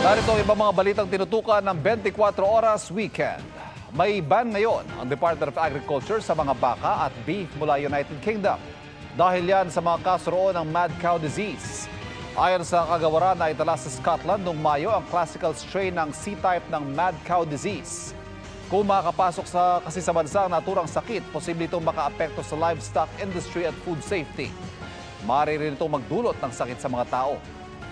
Narito ang ibang mga balitang tinutukan ng 24 Oras Weekend. May ban ngayon ang Department of Agriculture sa mga baka at beef mula United Kingdom. Dahil yan sa mga kaso roon ng mad cow disease. Ayon sa kagawaran na itala sa Scotland noong Mayo ang classical strain ng C-type ng mad cow disease. Kung makakapasok kasi sa bansa ang naturang sakit, posible itong makaapekto sa livestock industry at food safety. Maaari rin itong magdulot ng sakit sa mga tao.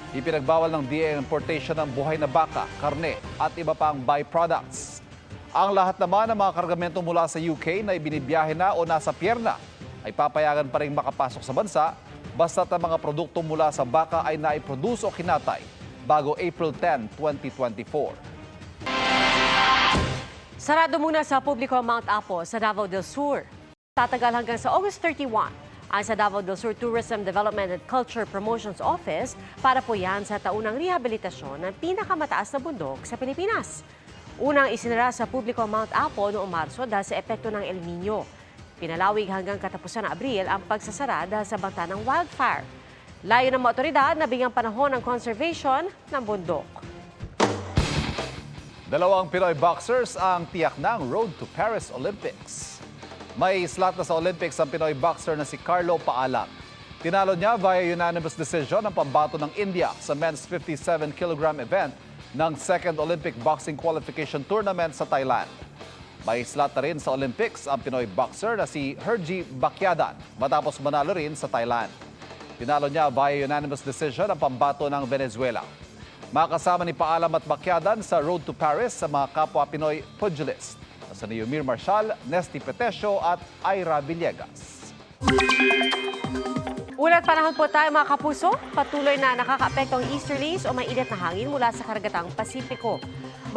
Ipinagbawal ng DA ang importation ng buhay na baka, karne at iba pang byproducts. Ang lahat naman ng mga kargamento mula sa UK na ibinibiyahe na o nasa pierna ay papayagan pa rin makapasok sa bansa basta't ang mga produkto mula sa baka ay naiproduce o kinatay bago April 10, 2024. Sarado muna sa publiko ang Mount Apo sa Davao del Sur. Tatagal hanggang sa August 31 ang sa Davao del Sur Tourism Development and Culture Promotions Office para po yan sa taunang rehabilitasyon ng pinakamataas na bundok sa Pilipinas. Unang isinara sa publiko ang Mount Apo noong Marso dahil sa epekto ng El Nino. Pinalawig hanggang katapusan ng Abril ang pagsasara dahil sa banta ng wildfire. Layo ng mga otoridad na bigyang panahon ng conservation ng bundok. Dalawang Pinoy boxers ang tiyak ng Road to Paris Olympics. May slot na sa Olympics ang Pinoy boxer na si Carlo Paalat. Tinalo niya via unanimous decision ang pambato ng India sa men's 57-kilogram event ng Second Olympic Boxing Qualification Tournament sa Thailand. May slot na rin sa Olympics ang Pinoy boxer na si Hergy Bakyadan matapos manalo rin sa Thailand. Tinalo niya via unanimous decision ang pambato ng Venezuela. Makasama ni Paalam at Bakyadan sa Road to Paris sa mga kapwa Pinoy pugilist. Sa ni Yumir Marshal, Nesty Petesio at Ira Villegas. Ulat panahon po tayo mga kapuso. Patuloy na nakakaapekto ang easterlies o mainit na hangin mula sa karagatang Pasipiko.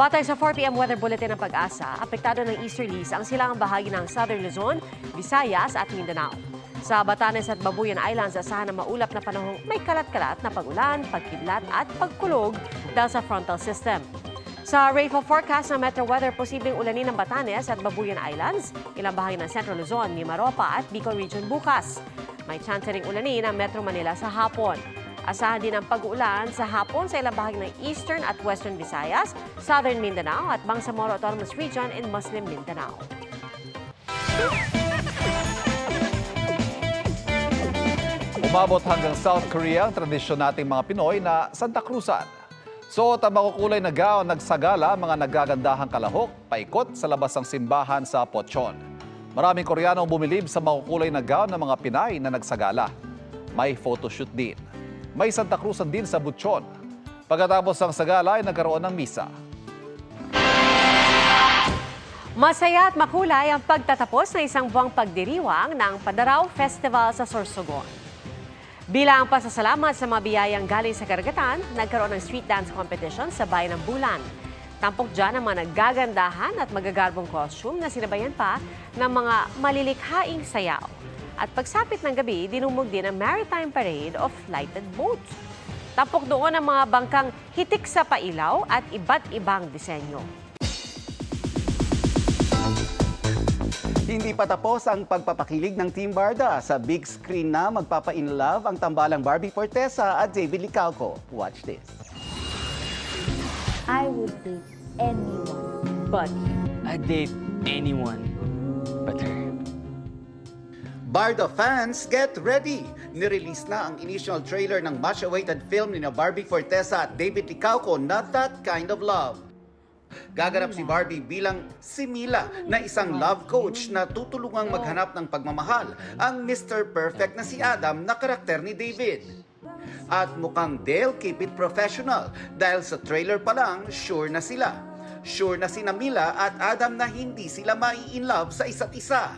Batay sa 4 p.m. weather bulletin ng Pag-asa, apektado ng easterlies ang silangang bahagi ng Southern Luzon, Visayas at Mindanao. Sa Batanes at Babuyan Islands, asahan ng maulap na panahong may kalat-kalat na pag-ulan, pagkidlat at pagkulog dahil sa frontal system. Sa rainfall forecast ng Metro Weather, posibleng ulanin ng Batanes at Babuyan Islands, ilang bahagi ng Central Luzon, Mimaropa at Bicol Region bukas. May chance ring ulanin ang Metro Manila sa hapon. Asahan din ang pag-uulan sa hapon sa ilang bahagi ng Eastern at Western Visayas, Southern Mindanao at Bangsamoro Autonomous Region in Muslim Mindanao. Umabot hanggang South Korea ang tradisyon nating mga Pinoy na Santa Cruzan. Suot ang makukulay na gown nagsagala mga nagagandahang kalahok, paikot sa labas ng simbahan sa Pochon. Maraming Koreano ang bumilib sa makukulay na gown ng mga Pinay na nagsagala. May photoshoot din. May Santa Cruzan din sa Butchon. Pagkatapos ng sagala ay nagkaroon ng misa. Masaya at makulay ang pagtatapos ng isang buwang pagdiriwang ng Padaraw Festival sa Sorsogon. Bilang pasasalamat sa mga biyayang galing sa karagatan, nagkaroon ng street dance competition sa bayan ng Bulan. Tampok dyan ang mga nagagandahan at magagarbong costume na sinabayan pa ng mga malilikhaing sayaw. At pagsapit ng gabi, dinumog din ang Maritime Parade of Lighted Boats. Tampok doon ang mga bangkang hitik sa pailaw at iba't ibang disenyo. Hindi pa tapos ang pagpapakilig ng Team Barda. Sa big screen na magpapa-inlove ang tambalang Barbie Fortesa at David Licauco. Watch this. I would date anyone but you. I'd date anyone but her. Barda fans, get ready! Nirelease na ang initial trailer ng much-awaited film ni Barbie Fortesa at David Licauco, Not That Kind of Love. Gaganap si Barbie bilang si Mila na isang love coach na tutulungang maghanap ng pagmamahal ang Mr. Perfect na si Adam na karakter ni David. At mukhang they'll keep it professional dahil sa trailer pa lang sure na sila. Sure na sina Mila at Adam na hindi sila mai-inlove sa isa't isa.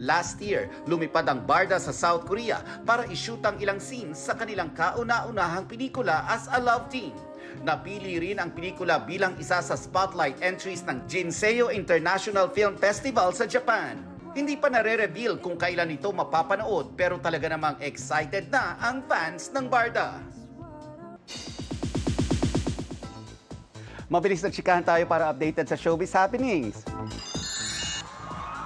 Last year, lumipad ang Barda sa South Korea para i-shoot ang ilang scenes sa kanilang kauna-unahang pelikula as a love team. Napili rin ang pelikula bilang isa sa spotlight entries ng Jinseo International Film Festival sa Japan. Hindi pa nare-reveal kung kailan ito mapapanood pero talaga namang excited na ang fans ng Barda. Mabilis na chikahan tayo para updated sa showbiz happenings.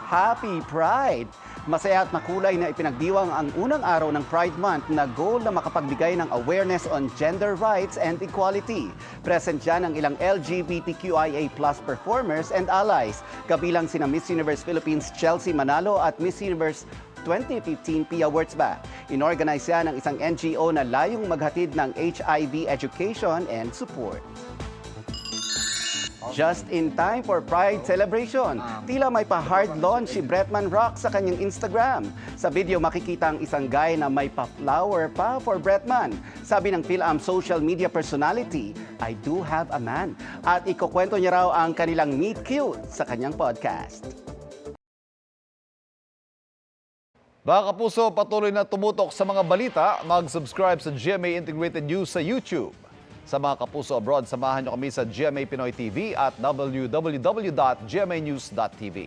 Happy Pride! Masaya at makulay na ipinagdiwang ang unang araw ng Pride Month na goal na makapagbigay ng awareness on gender rights and equality. Present dyan ang ilang LGBTQIA+ performers and allies, kabilang sina Miss Universe Philippines Chelsea Manalo at Miss Universe 2015 Pia Wurtzbach. Inorganize yan ng isang NGO na layong maghatid ng HIV education and support. Just in time for Pride celebration. Tila may pa-hard launch si Bretman Rock sa kanyang Instagram. Sa video makikita ang isang guy na may pa-flower pa for Bretman. Sabi ng PhilAm social media personality, I do have a man. At ikukwento niya raw ang kanilang meet cute sa kanyang podcast. Mga kapuso, patuloy na tumutok sa mga balita. Mag-subscribe sa GMA Integrated News sa YouTube. Sa mga kapuso abroad, samahan niyo kami sa GMA Pinoy TV at www.gmanews.tv.